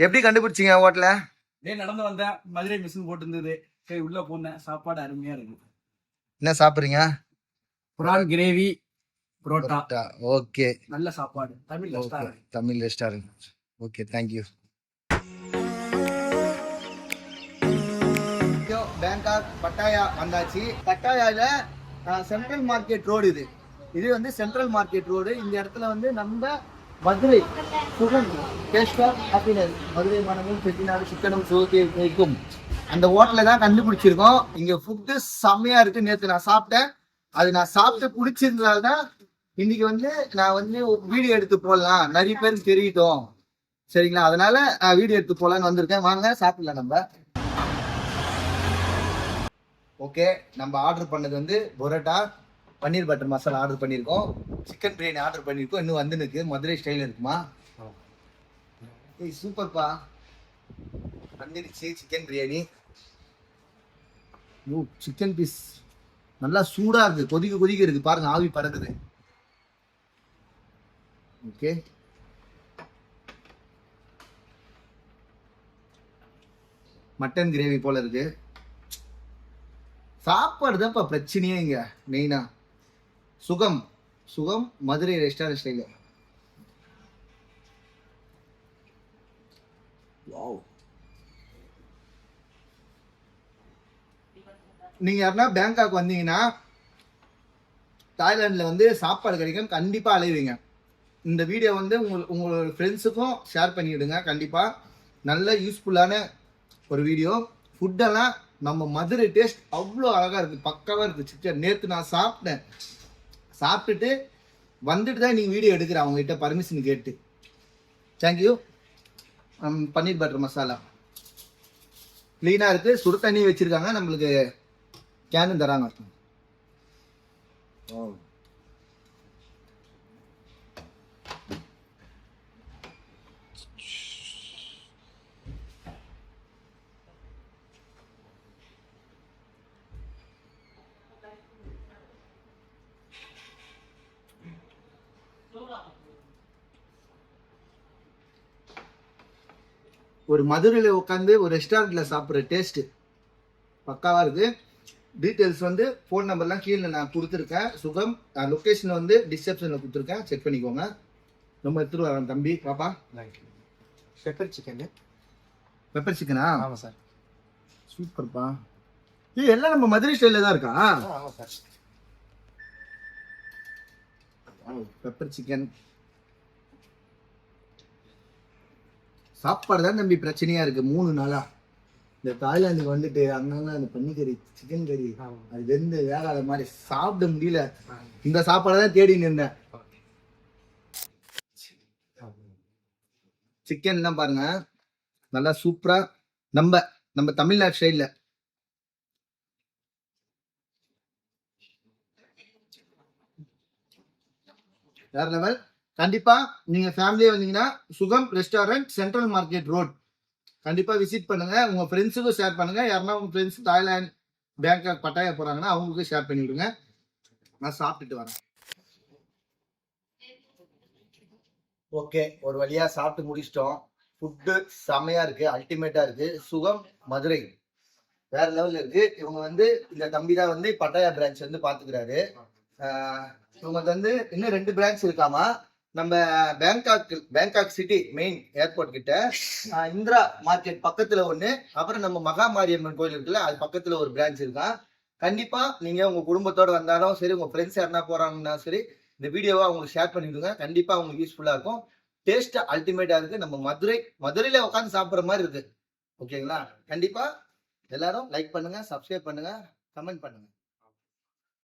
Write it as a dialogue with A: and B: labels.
A: எப்படி கண்டுபிடிச்சிங்க ஹோட்டல?
B: நடந்து வந்தேன், மதுரை மிஷின் போட்டு இருந்தது, சரி உள்ள போனேன். சாப்பாடு அருமையா இருக்கு.
A: என்ன சாப்பிடுறீங்க?
B: பிரான் கிரேவி, புரோட்டா.
A: ஓகே,
B: நல்ல சாப்பாடு. Tamil restaurant.
A: Tamil restaurant. Okay, thank you. Bangkok பட்டாயா வந்தாச்சு. பட்டாயால சென்ட்ரல் மார்க்கெட் ரோடு இது வந்து சென்ட்ரல் மார்க்கெட் ரோடு. இந்த இடத்துல வந்து நம்ம மதுரை சுகம் டேஸ்ட் ஆஃப் ஹாப்பினஸ், மதுரை மனமும் செட்டிநாடு சிக்கனும் சுகத்தை வைக்கும் அந்த ஹோட்டலை தான் கண்டுபிடிச்சிருக்கோம். இங்க ஃபுட்டு செம்மையா இருக்கு. நேற்று நான் சாப்பிட்டேன். அது நான் சாப்பிட்டு பிடிச்சிருந்ததால தான் இன்னைக்கு வந்து நான் வந்து வீடியோ எடுத்து போடலாம், நிறைய பேருக்கு தெரியட்டும், சரிங்களா? அதனால நான் வீடியோ எடுத்து போடலான்னு வந்திருக்கேன். வாங்க சாப்பிடலாம் நம்ம. ஓகே, நம்ம ஆர்டர் பண்ணது வந்து பரோட்டா, பன்னீர் பட்டர் மசாலா ஆர்டர் பண்ணியிருக்கோம், சிக்கன் பிரியாணி ஆர்டர் பண்ணியிருக்கோம். இன்னும் வந்து இருக்கு, மதுரை ஸ்டைல் இருக்குமா? ஏய் சூப்பர்ப்பா, வந்துடுச்சு சிக்கன் பிரியாணி. சிக்கன் பீஸ் நல்லா சூடா இருக்கு, கொதிக்க இருக்கு பாருங்க, ஆவி பறக்குது. ஓகே, மட்டன் கிரேவி போல இருக்கு. சாப்பாடு தான்ப்பா பிரச்சனையே இங்க மெயினா. சுகம் மதுரை ரெஸ்டாரண்ட் ஸ்டைல. நீங்க யாருன்னா பேங்காக் வந்தீங்கன்னா, தாய்லாந்துல வந்து சாப்பாடு கிடைக்கும், கண்டிப்பா அலைவீங்க. இந்த வீடியோ வந்து உங்களோட ஃப்ரெண்ட்ஸுக்கும் ஷேர் பண்ணிவிடுங்க. கண்டிப்பா நல்ல யூஸ்ஃபுல்லான ஒரு வீடியோ. ஃபுட்டெல்லாம் நம்ம மதுரை டேஸ்ட் அவ்வளோ அழகா இருக்கு, பக்காவா இருக்கு சிக்கன். நேற்று நான் சாப்பிட்டுட்டு வந்துட்டு தான் நீங்கள் வீடியோ எடுக்கிறேன், அவங்ககிட்ட பர்மிஷன் கேட்டு. தேங்க்யூ. பன்னீர் பட்டர் மசாலா க்ளீனாக இருக்கு, சுடு தண்ணி வச்சிருக்காங்க, நம்மளுக்கு கேனும் தராங்க. ஒரு மதுரையில் உட்காந்து ஒரு ரெஸ்டாரண்ட்ல சாப்பிட்ற டேஸ்ட் பக்காவா இருக்கு. டீட்டெயில்ஸ் வந்து ஃபோன் நம்பர்லாம் கீழே நான் கொடுத்துருக்கேன். சுகம் லொக்கேஷன் வந்து டிஸ்கிரிப்ஷனில் கொடுத்துருக்கேன், செக் பண்ணிக்கோங்க. ரொம்ப எடுத்துட்டு வரேன் தம்பி. பாப்பா
B: பெப்பர் சிக்கன்.
A: பெப்பர் சிக்கனா?
B: ஆமாம் சார்.
A: சூப்பர்ப்பா. இது எல்லாம் நம்ம மதுரை ஸ்டைலில் தான் இருக்கா?
B: ஆமாம் சார்.
A: பெப்பர் சிக்கன் சாப்பாடு தான் தம்பி பிரச்சனையா இருக்கு. 3 நாளா இந்த தாய்லாந்துக்கு வந்துட்டு அங்கங்க அந்த பன்னிக்கறி, சிக்கன் கறி, அது வெந்து வேகாத மாதிரி சாப்பிட முடியல. இந்த சாப்பாடு தான் தேடி நின்றேன். சிக்கன் தான் பாருங்க, நல்லா சூப்பரா நம்ம தமிழ்நாடு ஸ்டைல்ல. வேற லெவல். கண்டிப்பா நீங்க ஃபேமிலியா வந்தீங்கன்னா சுகம் ரெஸ்டாரண்ட், சென்ட்ரல் மார்க்கெட் ரோட், கண்டிப்பா விசிட் பண்ணுங்க. உங்க ஃப்ரெண்ட்ஸுக்கும் ஷேர் பண்ணுங்க. யாருன்னா உங்க ஃப்ரெண்ட்ஸ் தாய்லாந்து, பேங்காக், பட்டாயா போறாங்கன்னா அவங்களுக்கும் ஷேர் பண்ணி விடுங்க. நான் சாப்பிட்டுட்டு வரேன். ஓகே, ஒரு வழியா சாப்பிட்டு முடிச்சிட்டோம். ஃபுட்டு செமையா இருக்கு, அல்டிமேட்டா இருக்கு. சுகம் மதுரை வேற லெவல்ல இருக்கு. இவங்க வந்து இந்த தம்பி தான் வந்து பட்டாயா பிரான்ச் வந்து பாத்துக்கிறாரு. இவங்க வந்து இன்னும் 2 பிரான்ச் இருக்காமா. நம்ம பேங்காக் சிட்டி மெயின் ஏர்போர்ட் கிட்ட இந்திரா மார்க்கெட் பக்கத்துல ஒண்ணு, அப்புறம் நம்ம மகாமாரியம்மன் கோயில் இருக்குல்ல, அது பக்கத்துல ஒரு பிரான்ச் இருக்கான். கண்டிப்பா நீங்க உங்க குடும்பத்தோட வந்தாலும் சரி, உங்க ஃப்ரெண்ட்ஸ் யாருன்னா போறாங்கன்னா சரி, இந்த வீடியோவை அவங்களுக்கு ஷேர் பண்ணிவிடுங்க. கண்டிப்பா அவங்களுக்கு யூஸ்ஃபுல்லா இருக்கும். டேஸ்ட் அல்டிமேட்டா இருக்கு. நம்ம மதுரையில உட்காந்து சாப்பிட்ற மாதிரி இருக்கு. ஓகேங்களா? கண்டிப்பா எல்லாரும் லைக் பண்ணுங்க, சப்ஸ்கிரைப் பண்ணுங்க, கமெண்ட் பண்ணுங்க.